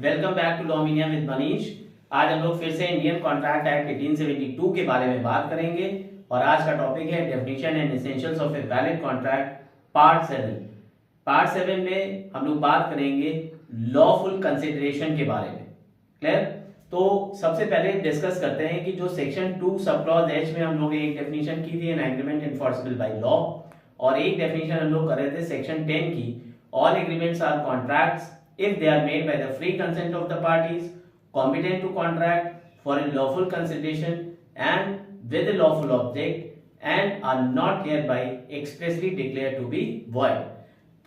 Welcome back to Dominion with Manish. आज हम लोग फिर से इंडियन कॉन्ट्रैक्ट एक्ट 1872 के बारे में बात करेंगे और आज का टॉपिक है definition and essentials of a valid contract part 7। Part 7 में हम लोग बात करेंगे लॉफुल कंसिडरेशन के बारे में। क्लियर? तो सबसे पहले डिस्कस करते हैं कि जो सेक्शन 2 सब क्लॉज एच में हम लोग ने एक डेफिनेशन की थी, an agreement enforceable by law, और एक डेफिनेशन हम लोग कर रहे थे सेक्शन 10 की, all agreements are contracts if they are made by the free consent of the parties competent to contract for a lawful consideration and with a lawful object and are not hereby expressly declared to be void।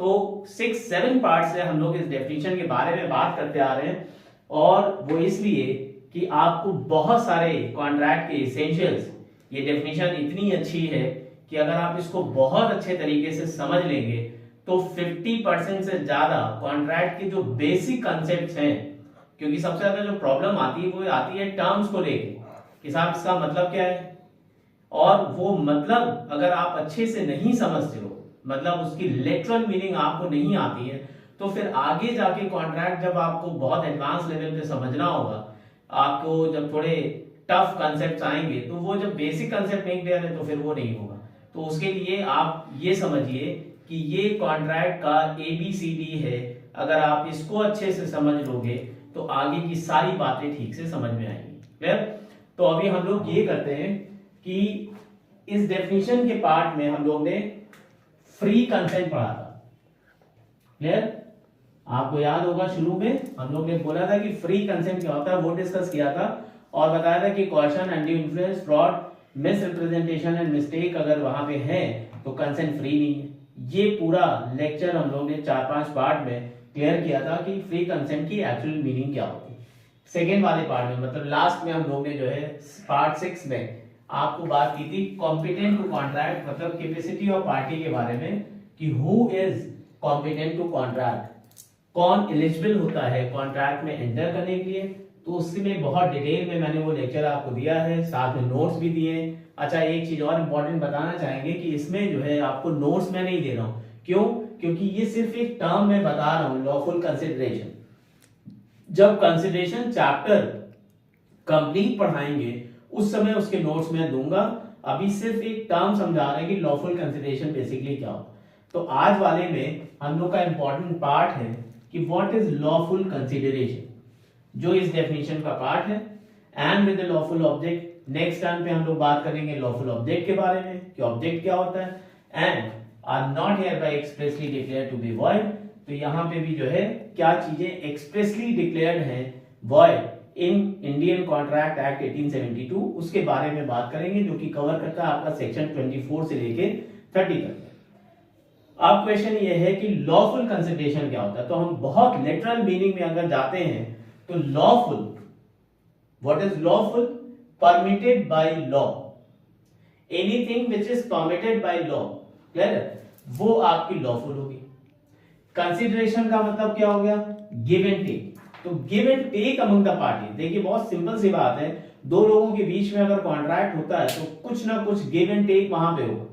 तो 6-7 part से हम लोग इस definition के बारे में बात करते आ रहे हैं, और वो इसलिए कि आपको बहुत सारे कॉन्ट्रैक्ट के एसेंशियल्स, ये डेफिनेशन इतनी अच्छी है कि अगर आप इसको बहुत अच्छे तरीके से समझ लेंगे तो 50% से ज्यादा कॉन्ट्रैक्ट के जो बेसिक कॉन्सेप्ट्स हैं, क्योंकि सबसे ज्यादा जो प्रॉब्लम आती है वो आती है टर्म्स को लेके कि साहब इसका मतलब क्या है, और वो मतलब अगर आप अच्छे से नहीं समझते हो, मतलब उसकी लिटरल मीनिंग आपको नहीं आती है, तो फिर आगे जाके कॉन्ट्रैक्ट जब आपको बहुत एडवांस लेवल पे समझना होगा, आपको जब थोड़े टफ कॉन्सेप्ट्स आएंगे तो वो जब बेसिक कॉन्सेप्ट नहीं क्लियर है तो फिर वो नहीं होगा। तो उसके लिए आप ये समझिए कि ये कॉन्ट्रैक्ट का ABCD है, अगर आप इसको अच्छे से समझ लोगे तो आगे की सारी बातें ठीक से समझ में आएंगी। क्लियर? तो अभी हम लोग ये करते हैं कि इस डेफिनेशन के पार्ट में हम लोग ने फ्री कंसेंट पढ़ा था। क्लियर? आपको याद होगा शुरू में हम लोग ने बोला था कि फ्री कंसेंट क्या होता है, वो डिस्कस किया था और बताया था कि caution, undue influence, fraud, misrepresentation and mistake अगर वहां पे है तो कंसेंट फ्री नहीं है। ये पूरा लेक्चर हम लोग ने 4-5 पार्ट में क्लियर किया था कि फ्री कंसेंट की एक्चुअल मीनिंग क्या होती है। सेकेंड वाले पार्ट में, मतलब लास्ट में, हम लोग ने जो है पार्ट 6 में आपको बात की थी कॉम्पिटेंट टू कॉन्ट्रैक्ट, मतलब कैपेसिटी ऑफ पार्टी के बारे में कि who is competent to contract, कौन एलिजिबल होता है कॉन्ट्रैक्ट में एंटर करने के लिए। तो उसमें बहुत डिटेल में मैंने वो लेक्चर आपको दिया है, साथ में नोट्स भी दिए। अच्छा, एक चीज और इंपॉर्टेंट बताना चाहेंगे कि इसमें जो है आपको नोट्स में नहीं दे रहा हूं। क्यों? क्योंकि ये सिर्फ एक टर्म में बता रहा हूं, लॉफुल कंसिडरेशन। जब कंसिडरेशन चैप्टर कंप्लीट पढ़ाएंगे उस समय उसके नोट्स में दूंगा। अभी सिर्फ एक टर्म समझा रहे हैं कि लॉफुल कंसिडरेशन बेसिकली क्या होता है। तो आज वाले में हम लोग का इंपॉर्टेंट पार्ट है कि व्हाट इज लॉफुल कंसिडरेशन, जो इस डेफिनेशन का पार्ट है, and with lawful object. Next time पे हम लोग बात करेंगे लॉफुल ऑब्जेक्ट के बारे में कि ऑब्जेक्ट क्या होता है, and are not hereby expressly declared to be void. तो यहां पे भी जो है क्या चीजें एक्सप्रेसली डिक्लेयर्ड हैं void in Indian contract act 1872, उसके बारे में बात करेंगे, जो कि कवर करता है आपका सेक्शन 24 से लेके 30 तक। अब क्वेश्चन ये है कि लॉफुल कंसिडरेशन क्या होता है। तो हम बहुत लिटरल मीनिंग में अगर जाते हैं तो lawful, what is lawful? Permitted by law, anything which is permitted by law, clear है, वो आपकी लॉफुल होगी। कंसिडरेशन का मतलब क्या हो गया? Give and take. तो give and take among the party, देखिए बहुत सिंपल सी बात है, दो लोगों के बीच में अगर कॉन्ट्रैक्ट होता है तो कुछ ना कुछ गिव एंड टेक वहां पे होगा।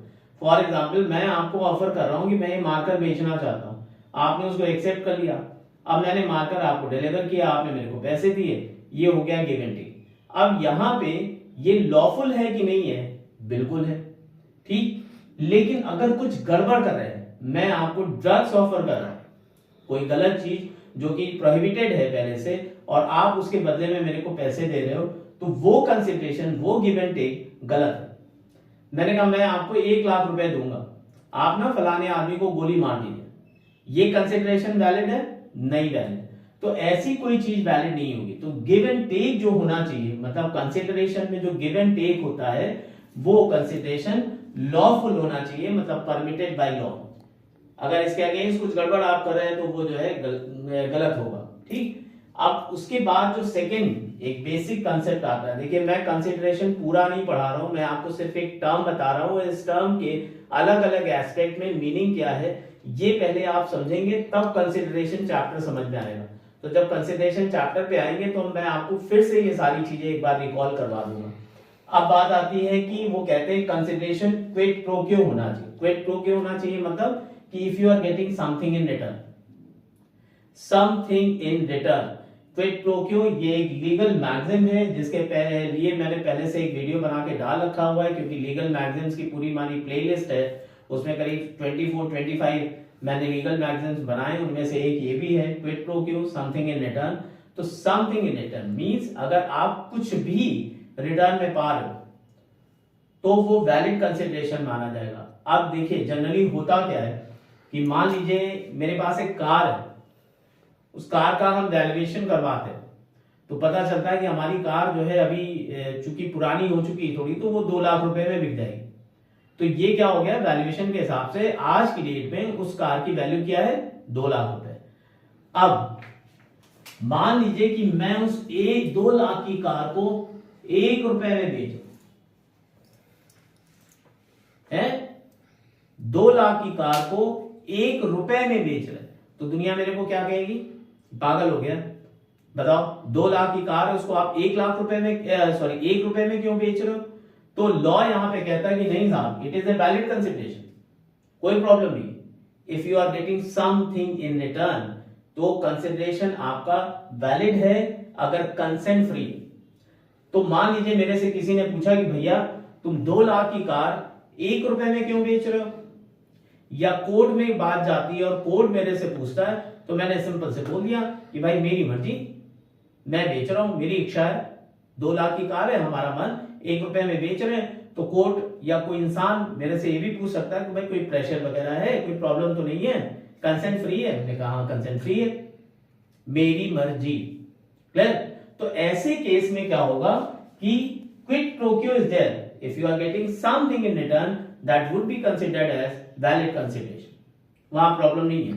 फॉर एग्जाम्पल, मैं आपको ऑफर कर रहा हूं कि मैं ये मार्कर बेचना चाहता हूं, आपने उसको एक्सेप्ट कर लिया, अब मैंने मार्कर आपको डिलीवर किया, आपने मेरे को पैसे दिए, ये हो गया गिव एंड टेक। अब यहां पे ये लॉफुल है कि नहीं है? बिल्कुल है, ठीक। लेकिन अगर कुछ गड़बड़ कर रहे हैं, मैं आपको ड्रग्स ऑफर कर रहा हूं, कोई गलत चीज जो कि प्रोहिबिटेड है पहले से, और आप उसके बदले में मेरे को पैसे दे रहे हो, तो वो कंसिडरेशन, वो गिव एंड टेक गलत है। मैंने कहा मैं आपको 1 लाख रुपए दूंगा, आप ना फलाने आदमी को गोली मार दीजिए, ये कंसिडरेशन वैलिड है? नहीं वैलिड। तो ऐसी कोई चीज वैलिड नहीं होगी। तो गिव एंड टेक जो होना चाहिए, मतलब कंसिडरेशन में जो गिव एंड टेक होता है वो कंसिडरेशन लॉफुल होना चाहिए, मतलब परमिटेड बाय लॉ। अगर इसके अगेंस्ट कुछ गड़बड़ आप कर रहे हैं तो वो जो है गलत होगा, ठीक। अब उसके बाद जो सेकंड एक बेसिक कंसेप्ट आता है, देखिए मैं कंसिडरेशन पूरा नहीं पढ़ा रहा हूं, मैं आपको सिर्फ एक टर्म बता रहा हूं, इस टर्म के अलग अलग एस्पेक्ट में मीनिंग क्या है ये पहले आप समझेंगे, तब कंसिडरेशन चैप्टर समझ में आएगा। तो जब कंसिडरेशन चैप्टर पे आएंगे तो मैं आपको फिर से ये सारी चीजें एक बार रिकॉल करवा दूंगा। अब बात आती है कि वो कहते हैं कंसिडरेशन क्विड प्रो क्यों होना चाहिए। क्विड प्रो क्यों होना चाहिए मतलब कि if you are getting something in return, something in return, quid pro quo ये एक लीगल मैगजिम है जिसके लिए मैंने पहले से एक वीडियो बना के डाल रखा हुआ है, क्योंकि लीगल मैगजिम्स की पूरी मानी प्लेलिस्ट है, उसमें करीब 24-25 मैंने लीगल मैगजिम्स बनाए, उनमें से एक ये भी है क्विड प्रो क्यो समथिंग इन रिटर्न। तो समथिंग इन रिटर्न मींस अगर आप कुछ भी रिटर्न में पा रहे हो तो वो वैलिड कंसिडरेशन माना जाएगा। अब देखिए जनरली होता क्या है कि मान लीजिए मेरे पास एक कार है, उस कार का हम वैल्यूएशन करवाते हैं तो पता चलता है कि हमारी कार जो है अभी चूंकि पुरानी हो चुकी है थोड़ी, तो वो 2 लाख रुपए में बिक जाएगी। तो ये क्या हो गया, वैल्यूएशन के हिसाब से आज की डेट में उस कार की वैल्यू क्या है, 2 लाख रुपए। अब मान लीजिए कि मैं उस 2 लाख की कार को 1 रुपए में बेचूं, 2 लाख की कार को 1 रुपए में बेच रहे, तो दुनिया मेरे को क्या कहेगी, पागल हो गया। बताओ 2 लाख की कार है, उसको आप 1 लाख रुपए में 1 रुपए में क्यों बेच रहे हो? तो लॉ यहां पे कहता है कि नहीं साहब, it is a valid consideration, कोई प्रॉब्लम नहीं। If you are getting something in return तो कंसिडरेशन आपका वैलिड है अगर कंसेंट फ्री। तो मान लीजिए मेरे से किसी ने पूछा कि भैया तुम 2 लाख की कार 1 रुपए में क्यों बेच रहे हो, या कोर्ट में बात जाती है और कोर्ट मेरे से पूछता है, तो मैंने सिंपल से बोल दिया कि भाई मेरी मर्जी, मैं बेच रहा हूं, मेरी इच्छा है, 2 लाख की कार है, हमारा मन 1 रुपए में बेच रहे हैं। तो कोर्ट या कोई इंसान मेरे से ये भी पूछ सकता है कि भाई कोई प्रेशर वगैरह है, कोई प्रॉब्लम तो नहीं है, कंसेंट फ्री है? मैंने कहा हाँ कंसेंट फ्री है, मेरी मर्जी। क्लियर? तो ऐसे केस में क्या होगा कि quid pro quo is there if you are getting something in return that would be considered as valid consideration, वहां प्रॉब्लम नहीं है।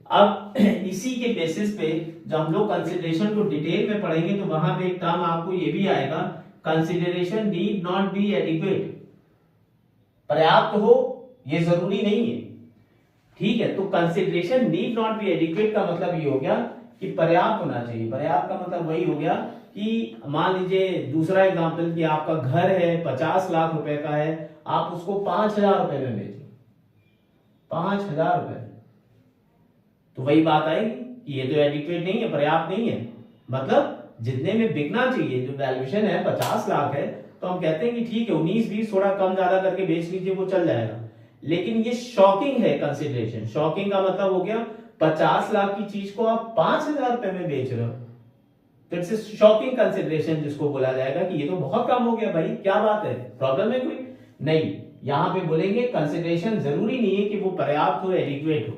अब इसी के बेसिस पे जब हम लोग कंसिडरेशन को डिटेल में पढ़ेंगे तो वहां पे एक टर्म आपको ये भी आएगा, consideration need not be adequate, पर्याप्त हो ये जरूरी नहीं है, ठीक है। तो consideration need not be adequate का मतलब ये हो गया कि पर्याप्त होना चाहिए। पर्याप्त का मतलब वही हो गया कि मान लीजिए दूसरा एग्जांपल कि आपका घर है 50 लाख रुपए का है, आप उसको 5,000 रुपए में बेचो, 5,000 रुपए, तो वही बात आएगी कि ये तो एडिक्वेट नहीं है, पर्याप्त नहीं है। मतलब जितने में बिकना चाहिए, जो वैल्यूएशन है 50 लाख है, तो हम कहते हैं कि ठीक है 19-20 थोड़ा कम ज्यादा करके बेच लीजिए, वो चल जाएगा। लेकिन ये शॉकिंग है कंसिडरेशन। शॉकिंग का मतलब हो गया 50 लाख की चीज को आप 5,000 रुपए में बेच रहे हो, तो इट्स शॉकिंग कंसिडरेशन जिसको बोला जाएगा कि ये तो बहुत कम हो गया भाई, क्या बात है, प्रॉब्लम है कोई? नहीं, यहां पे बोलेंगे कंसिडरेशन जरूरी नहीं है कि वो पर्याप्त हो, एडिक्वेट हो।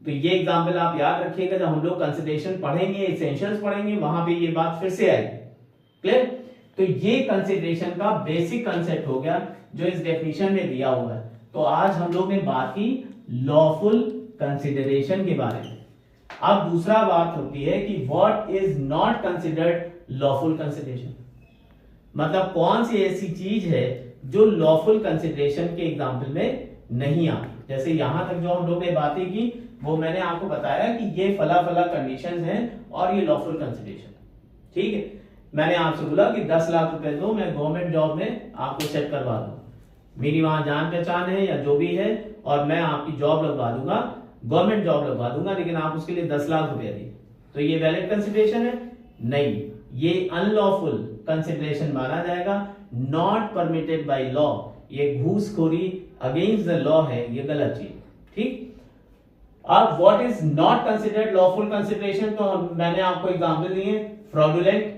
तो ये एग्जांपल आप याद रखिएगा, जब हम लोग कंसिडरेशन पढ़ेंगे, एसेंशियल्स पढ़ेंगे, वहां पे ये बात फिर से आएगी। क्लियर? तो ये कंसिडरेशन का बेसिक कंसेप्ट हो गया जो इस डेफिनेशन में दिया हुआ है। तो आज हम लोग ने बात की लॉफुल कंसिडरेशन के बारे में। अब दूसरा बात होती है कि what is not considered lawful consideration, मतलब कौन सी ऐसी चीज है जो लॉफुल कंसिडरेशन के एग्जांपल में नहीं आती। जैसे यहां तक जो हम लोग ने बातें की वो मैंने आपको बताया कि ये फला फला कंडीशंस हैं और ये लॉफुल कंसिडरेशन, ठीक है। मैंने आपसे बोला कि 10 लाख रुपए दो, मैं गवर्नमेंट जॉब में आपको सेट करवा दूं, मेरी वहां जान पहचान है या जो भी है, और मैं आपकी जॉब लगवा दूंगा, गवर्नमेंट जॉब लगवा दूंगा, लेकिन आप उसके लिए 10 लाख रुपया दिए, तो ये वैलिड कंसिडरेशन है? नहीं, ये अनलॉफुल कंसिडरेशन माना जाएगा, नॉट परमिटेड बाय लॉ। ये घूसखोरी, अगेंस्ट द लॉ है, ये गलत चीज, ठीक। अब what is not considered lawful consideration, तो मैंने आपको एग्जांपल दिए, fraudulent,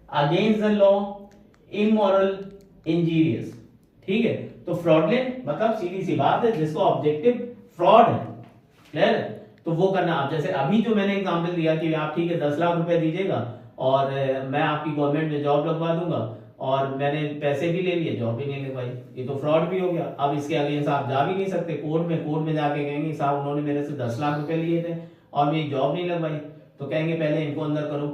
against the law, immoral, injurious, ठीक है। तो फ्रॉडुलेंट मतलब सीधी सी बात है जिसको ऑब्जेक्टिव फ्रॉड है, क्लियर है, तो वो करना। आप जैसे अभी जो मैंने एग्जांपल दिया कि आप ठीक है 10 लाख रुपए दीजिएगा और मैं आपकी गवर्नमेंट में जॉब लगवा दूंगा, और मैंने पैसे भी ले लिए, जॉब भी नहीं लगवाई, ये तो फ्रॉड भी हो गया। अब इसके अगेंस्ट आप जा भी नहीं सकते कोर्ट में जाके कहेंगे साहब उन्होंने मेरे से 10 लाख रुपए लिए थे और मेरी जॉब नहीं लगवाई, तो कहेंगे पहले इनको अंदर करो,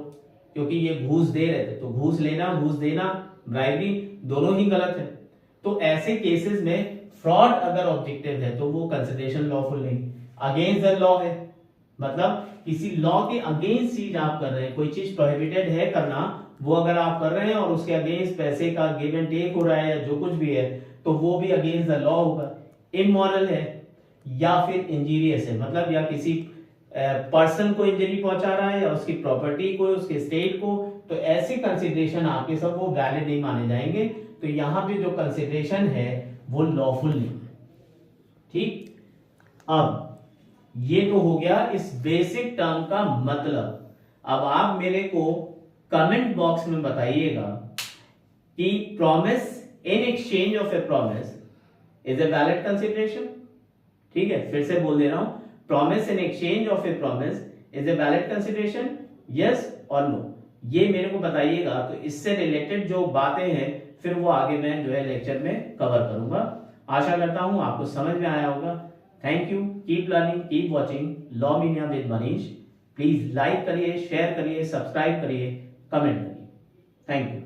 क्योंकि ये घूस दे रहे थे। तो घूस लेना, घूस देना, ब्राइबरी, दोनों ही गलत है। तो ऐसे केसेस में फ्रॉड अगर ऑब्जेक्टिव है तो वो कंसिडरेशन लॉफुल नहीं। अगेंस्ट द लॉ है, मतलब किसी लॉ के अगेंस्ट चीज आप कर रहे हैं, कोई चीज प्रोहिबिटेड है करना, वो अगर आप कर रहे हैं और उसके अगेंस्ट पैसे का गिव एंड टेक हो रहा है या जो कुछ भी है, तो वो भी अगेंस्ट द लॉ होगा। इमोरल है या फिर इंजीरियस है, मतलब या किसी पर्सन को इंजरी पहुंचा रहा है या उसकी प्रॉपर्टी को, उसके स्टेट को, तो ऐसे कंसिडरेशन आपके सब वो वैलिड नहीं माने जाएंगे। तो यहां पे जो कंसिडरेशन है वो लॉफुल नहीं है। ठीक, अब ये तो हो गया इस बेसिक टर्म का मतलब। अब आप मेरे को कमेंट बॉक्स में बताइएगा कि promise in exchange of A promise is a valid consideration. ठीक है, फिर से बोल दे रहा हूं, promise in exchange of A promise is a valid consideration, yes और नो। ये मेरे को बताइएगा। तो इससे रिलेटेड जो बातें हैं फिर वो आगे मैं जो है लेक्चर में कवर करूंगा। आशा करता हूं आपको समझ में आया होगा। Thank you, keep learning, keep watching law mania with Manish. Please like करिए, शेयर करिए, सब्सक्राइब करिए, कमेंट करिए। Thank you.